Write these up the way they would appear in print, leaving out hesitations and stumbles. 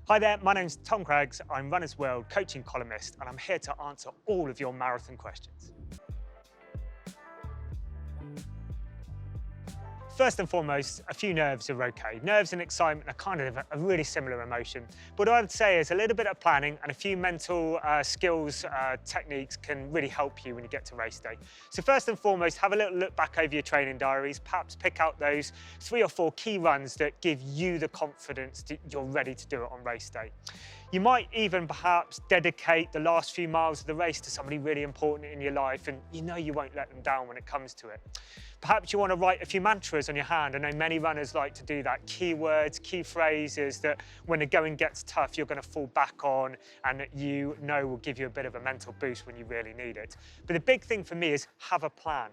Hi there, my name's Tom Craggs. I'm Runner's World coaching columnist, and I'm here to answer all of your marathon questions. First and foremost, a few nerves are okay. Nerves and excitement are kind of a really similar emotion. But what I would say is a little bit of planning and a few mental skills, techniques can really help you when you get to race day. So first and foremost, have a little look back over your training diaries, perhaps pick out those 3 or 4 key runs that give you the confidence that you're ready to do it on race day. You might even perhaps dedicate the last few miles of the race to somebody really important in your life, and you know you won't let them down when it comes to it. Perhaps you want to write a few mantras on your hand. I know many runners like to do that. Key words, key phrases that when the going gets tough, you're going to fall back on and that you know will give you a bit of a mental boost when you really need it. But the big thing for me is have a plan.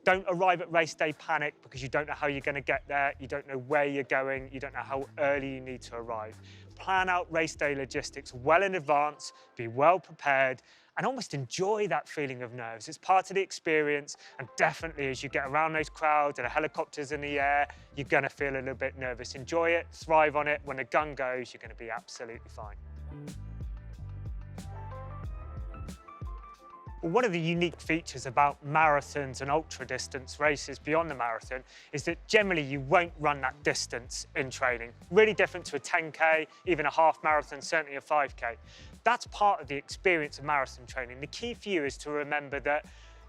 Don't arrive at race day panic because you don't know how you're going to get there, you don't know where you're going, you don't know how early you need to arrive. Plan out race day logistics well in advance, be well prepared, and almost enjoy that feeling of nerves. It's part of the experience, and definitely as you get around those crowds and the helicopters in the air, you're going to feel a little bit nervous. Enjoy it, thrive on it. When the gun goes, you're going to be absolutely fine. One of the unique features about marathons and ultra distance races beyond the marathon is that generally you won't run that distance in training. Really different to a 10K, even a half marathon, certainly a 5K. That's part of the experience of marathon training. The key for you is to remember that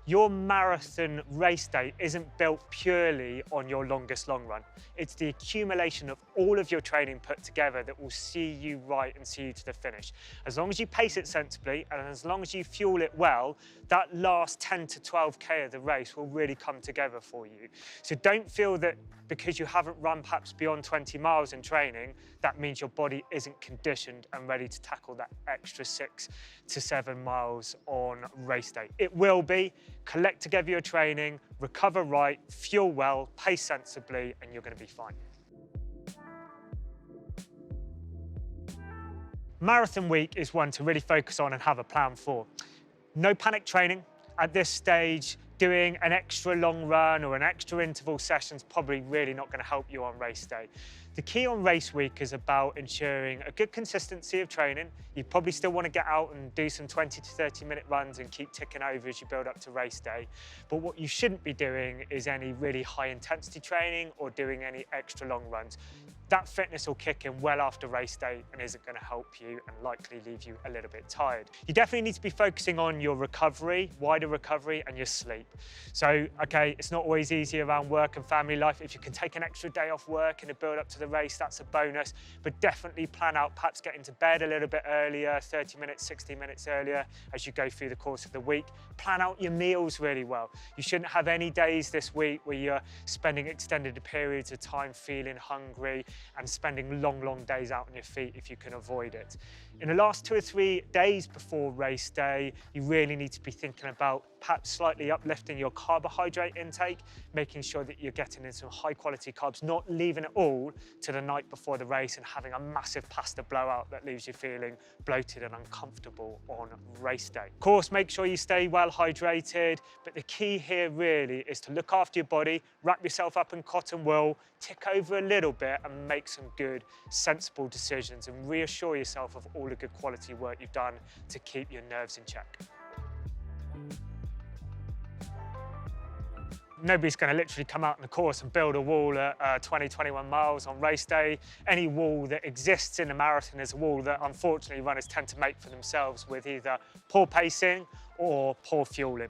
your marathon race day isn't built purely on your longest long run. It's the accumulation of all of your training put together that will see you right and see you to the finish. As long as you pace it sensibly and as long as you fuel it well, that last 10 to 12K of the race will really come together for you. So don't feel that because you haven't run perhaps beyond 20 miles in training, that means your body isn't conditioned and ready to tackle that extra 6 to 7 miles on race day. It will be. Collect together your training, recover right, fuel well, pace sensibly, and you're going to be fine. Marathon week is one to really focus on and have a plan for. No panic training. At this stage, doing an extra long run or an extra interval session is probably really not going to help you on race day. The key on race week is about ensuring a good consistency of training. You probably still want to get out and do some 20 to 30-minute runs and keep ticking over as you build up to race day. But what you shouldn't be doing is any really high intensity training or doing any extra long runs. That fitness will kick in well after race day and isn't going to help you and likely leave you a little bit tired. You definitely need to be focusing on your recovery, wider recovery, and your sleep. So, okay, it's not always easy around work and family life. If you can take an extra day off work in the build up to the race, that's a bonus, but definitely plan out perhaps getting to bed a little bit earlier, 30 minutes, 60 minutes earlier as you go through the course of the week. Plan out your meals really well. You shouldn't have any days this week where you're spending extended periods of time feeling hungry and spending long days out on your feet if you can avoid it. In the last 2 or 3 days before race day, you really need to be thinking about perhaps slightly uplifting your carbohydrate intake, making sure that you're getting in some high quality carbs, not leaving it all to the night before the race and having a massive pasta blowout that leaves you feeling bloated and uncomfortable on race day. Of course, make sure you stay well hydrated, but the key here really is to look after your body, wrap yourself up in cotton wool, tick over a little bit and make some good, sensible decisions and reassure yourself of all the good quality work you've done to keep your nerves in check. Nobody's going to literally come out in the course and build a wall at 20, 21 miles on race day. Any wall that exists in a marathon is a wall that unfortunately runners tend to make for themselves with either poor pacing or poor fueling.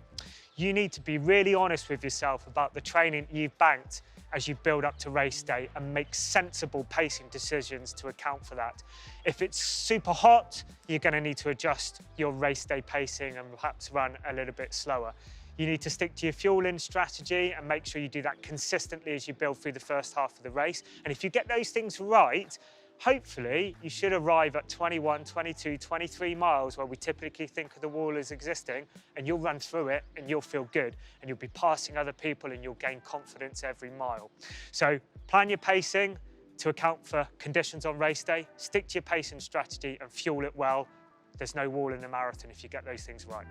You need to be really honest with yourself about the training you've banked as you build up to race day and make sensible pacing decisions to account for that. If it's super hot, you're going to need to adjust your race day pacing and perhaps run a little bit slower. You need to stick to your fueling strategy and make sure you do that consistently as you build through the first half of the race. And if you get those things right, hopefully you should arrive at 21, 22, 23 miles where we typically think of the wall as existing, and you'll run through it and you'll feel good and you'll be passing other people and you'll gain confidence every mile. So plan your pacing to account for conditions on race day, stick to your pacing strategy and fuel it well. There's no wall in the marathon if you get those things right.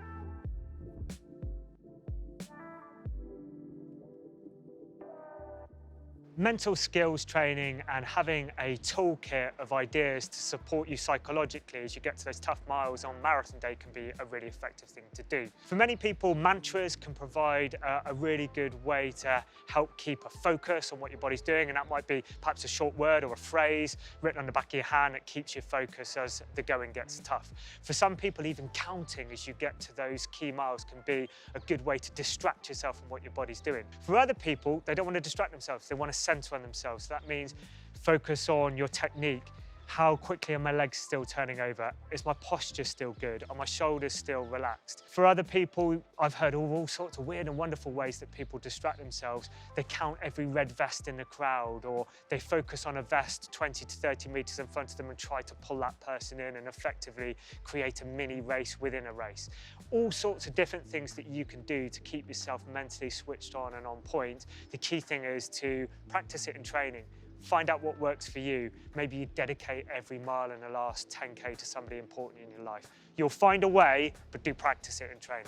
Mental skills training and having a toolkit of ideas to support you psychologically as you get to those tough miles on marathon day can be a really effective thing to do. For many people, mantras can provide a really good way to help keep a focus on what your body's doing, and that might be perhaps a short word or a phrase written on the back of your hand that keeps you focused as the going gets tough. For some people, even counting as you get to those key miles can be a good way to distract yourself from what your body's doing. For other people, they don't want to distract themselves, they want to center on themselves. So that means focus on your technique. How quickly are my legs still turning over? Is my posture still good? Are my shoulders still relaxed? For other people, I've heard all sorts of weird and wonderful ways that people distract themselves. They count every red vest in the crowd, or they focus on a vest 20 to 30 meters in front of them and try to pull that person in and effectively create a mini race within a race. All sorts of different things that you can do to keep yourself mentally switched on and on point. The key thing is to practice it in training. Find out what works for you. Maybe you dedicate every mile in the last 10K to somebody important in your life. You'll find a way, but do practice it in training.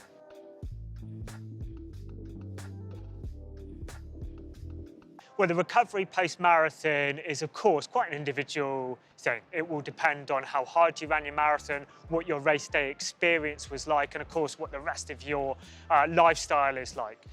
Well, the recovery post-marathon is, of course, quite an individual thing. It will depend on how hard you ran your marathon, what your race day experience was like, and of course, what the rest of your lifestyle is like.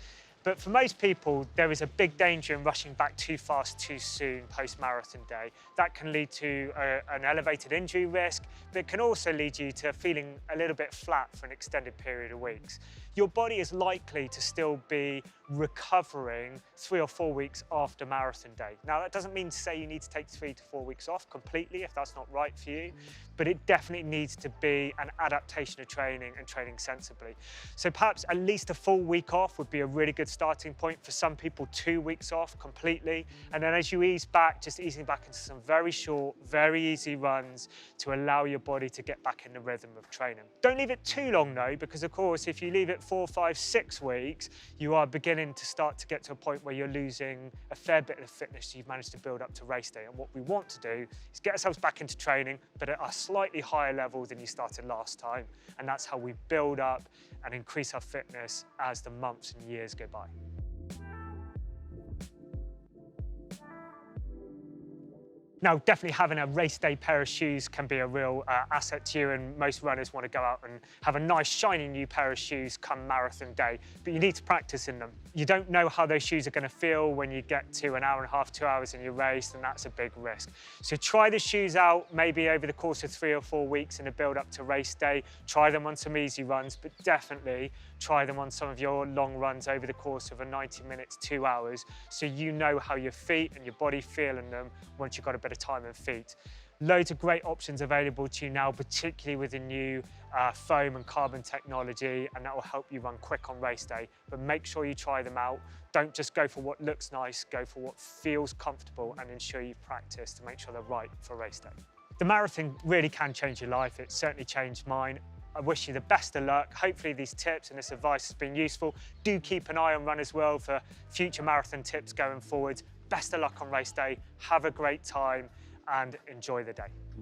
But for most people, there is a big danger in rushing back too fast, too soon post-marathon day. That can lead to an elevated injury risk, but it can also lead you to feeling a little bit flat for an extended period of weeks. Your body is likely to still be recovering 3 or 4 weeks after marathon day. Now, that doesn't mean to say you need to take 3 to 4 weeks off completely if that's not right for you, but it definitely needs to be an adaptation of training and training sensibly. So perhaps at least a full week off would be a really good starting point. For some people, 2 weeks off completely. And then as you ease back, just easing back into some very short, very easy runs to allow your body to get back in the rhythm of training. Don't leave it too long though, because of course, if you leave it 4, 5, 6 weeks, you are beginning to start to get to a point where you're losing a fair bit of fitness you've managed to build up to race day. And what we want to do is get ourselves back into training, but at a slightly higher level than you started last time. And that's how we build up and increase our fitness as the months and years go by. Now, definitely having a race day pair of shoes can be a real asset to you, and most runners want to go out and have a nice shiny new pair of shoes come marathon day, but you need to practice in them. You don't know how those shoes are going to feel when you get to an hour and a half, 2 hours in your race, and that's a big risk. So try the shoes out maybe over the course of 3 or 4 weeks in a build up to race day. Try them on some easy runs, but definitely try them on some of your long runs over the course of a 90 minutes, 2 hours, so you know how your feet and your body feel in them once you've got a bit of time and feet. Loads of great options available to you now, particularly with the new foam and carbon technology, and that will help you run quick on race day. But make sure you try them out. Don't just go for what looks nice, go for what feels comfortable, and ensure you've practiced to make sure they're right for race day. The marathon really can change your life. It certainly changed mine. I wish you the best of luck. Hopefully these tips and this advice has been useful. Do keep an eye on Run as Well for future marathon tips going forward. Best of luck on race day. Have a great time and enjoy the day.